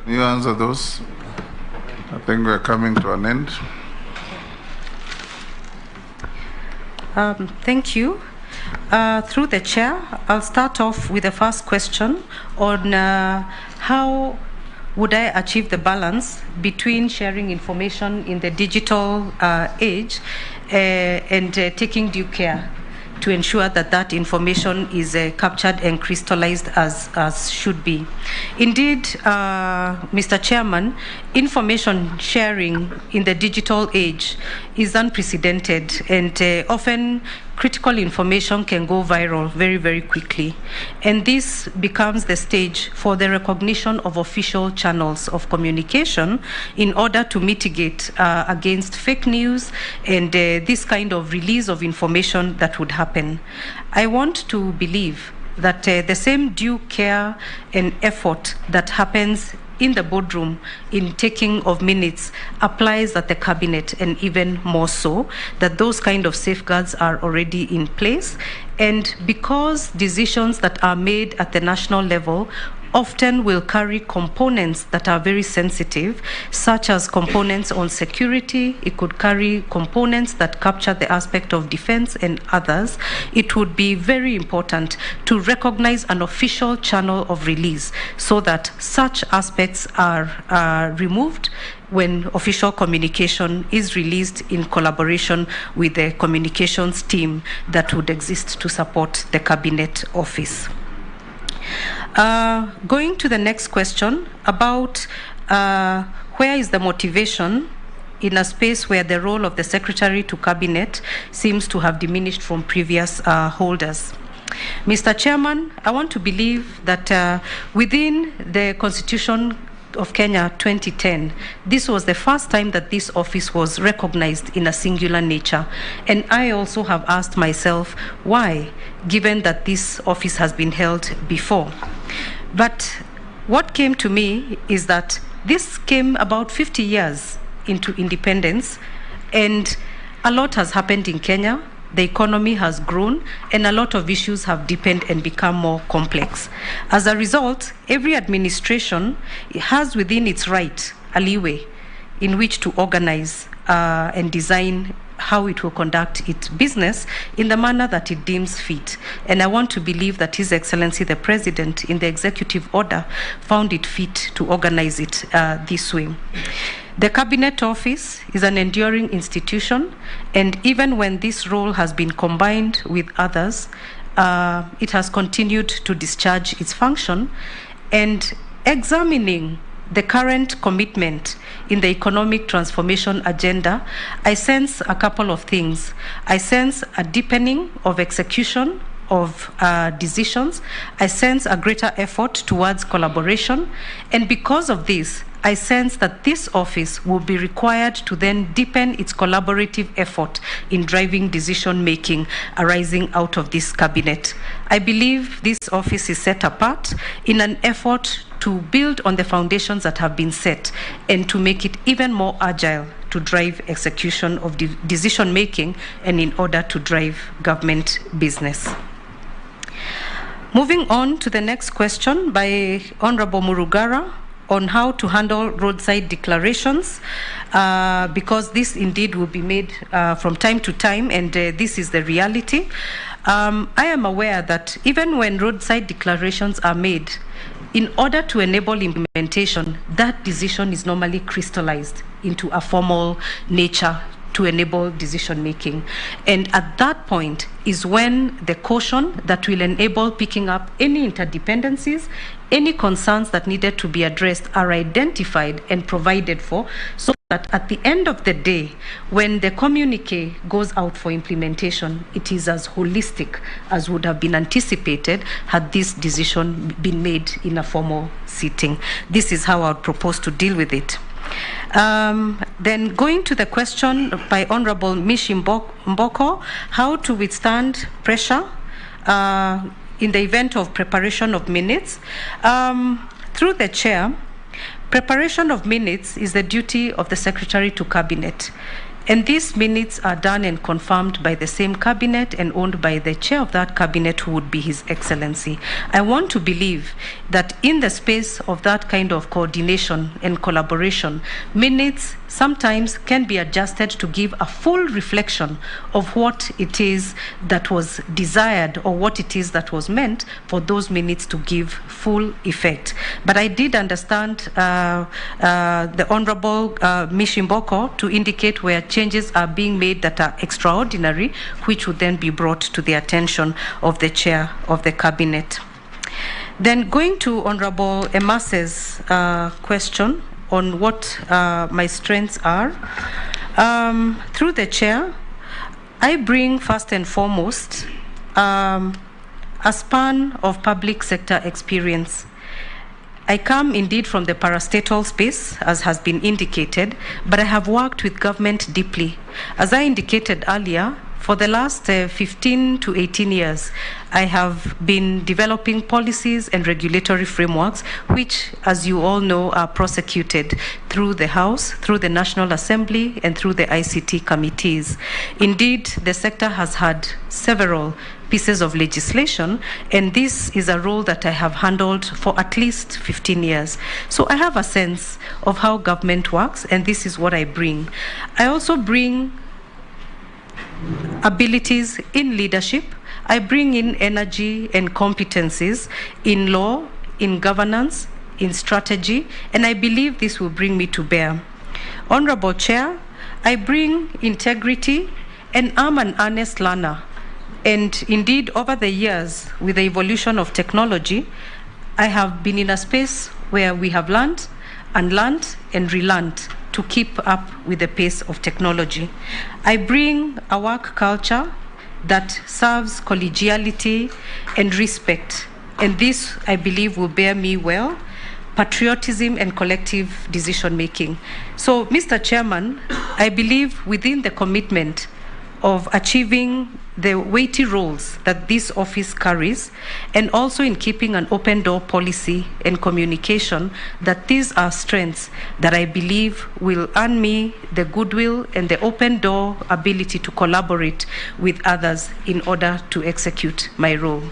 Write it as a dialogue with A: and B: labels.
A: You answer those. I think we're coming to an end.
B: Thank you. Through the chair, I'll start off with the first question on how would I achieve the balance between sharing information in the digital age and taking due care to ensure that that information is captured and crystallized as should be. Indeed, Mr. Chairman, information sharing in the digital age is unprecedented, and often critical information can go viral very, very quickly. And this becomes the stage for the recognition of official channels of communication in order to mitigate against fake news and this kind of release of information that would happen. I want to believe that the same due care and effort that happens in the boardroom in taking of minutes applies at the cabinet, and even more so, that those kind of safeguards are already in place. And because decisions that are made at the national level often will carry components that are very sensitive, such as components on security, it could carry components that capture the aspect of defense and others, it would be very important to recognize an official channel of release so that such aspects are removed when official communication is released in collaboration with the communications team that would exist to support the cabinet office. Going to the next question about where is the motivation in a space where the role of the Secretary to Cabinet seems to have diminished from previous holders. Mr. Chairman, I want to believe that within the Constitution of Kenya 2010, this was the first time that this office was recognized in a singular nature. And I also have asked myself why, given that this office has been held before. But what came to me is that this came about 50 years into independence, and a lot has happened in Kenya. The economy has grown, and a lot of issues have deepened and become more complex. As a result, every administration has within its right a leeway in which to organize and design how it will conduct its business in the manner that it deems fit. And I want to believe that His Excellency the President, in the executive order, found it fit to organize it this way. The Cabinet Office is an enduring institution, and even when this role has been combined with others, it has continued to discharge its function. And examining the current commitment in the economic transformation agenda, I sense a couple of things. I sense a deepening of execution of decisions. I sense a greater effort towards collaboration. And because of this, I sense that this office will be required to then deepen its collaborative effort in driving decision-making arising out of this cabinet. I believe this office is set apart in an effort to build on the foundations that have been set and to make it even more agile to drive execution of decision-making and in order to drive government business. Moving on to the next question by Honorable Murugara on how to handle roadside declarations, because this indeed will be made from time to time, and this is the reality. I am aware that even when roadside declarations are made, in order to enable implementation, that decision is normally crystallized into a formal nature to enable decision-making. And at that point is when the caution that will enable picking up any interdependencies, any concerns that needed to be addressed are identified and provided for, so that at the end of the day, when the communique goes out for implementation, it is as holistic as would have been anticipated had this decision been made in a formal sitting. This is how I would propose to deal with it. Then going to the question by Honorable Mishi Mboko, how to withstand pressure in the event of preparation of minutes. Through the chair, preparation of minutes is the duty of the Secretary to Cabinet. And these minutes are done and confirmed by the same cabinet and owned by the chair of that cabinet, who would be His Excellency. I want to believe that in the space of that kind of coordination and collaboration, minutes sometimes can be adjusted to give a full reflection of what it is that was desired or what it is that was meant for those minutes to give full effect. But I did understand the Honorable Mishimboko to indicate where changes are being made that are extraordinary, which would then be brought to the attention of the chair of the cabinet. Then going to Honorable Emase's question on what my strengths are, through the chair, I bring first and foremost a span of public sector experience. I come indeed from the parastatal space, as has been indicated, but I have worked with government deeply. As I indicated earlier, for the last 15 to 18 years, I have been developing policies and regulatory frameworks, which, as you all know, are prosecuted through the House, through the National Assembly, and through the ICT committees. Indeed, the sector has had several pieces of legislation, and this is a role that I have handled for at least 15 years. So I have a sense of how government works, and this is what I bring. I also bring abilities in leadership. I bring in energy and competencies in law, in governance, in strategy, and I believe this will bring me to bear. Honorable Chair, I bring integrity, and I'm an honest learner. And indeed, over the years, with the evolution of technology, I have been in a space where we have learned and relearned to keep up with the pace of technology. I bring a work culture that serves collegiality and respect, and this, I believe, will bear me well, patriotism and collective decision-making. So, Mr. Chairman, I believe within the commitment of achieving the weighty roles that this office carries, and also in keeping an open door policy and communication, that these are strengths that I believe will earn me the goodwill and the open door ability to collaborate with others in order to execute my role.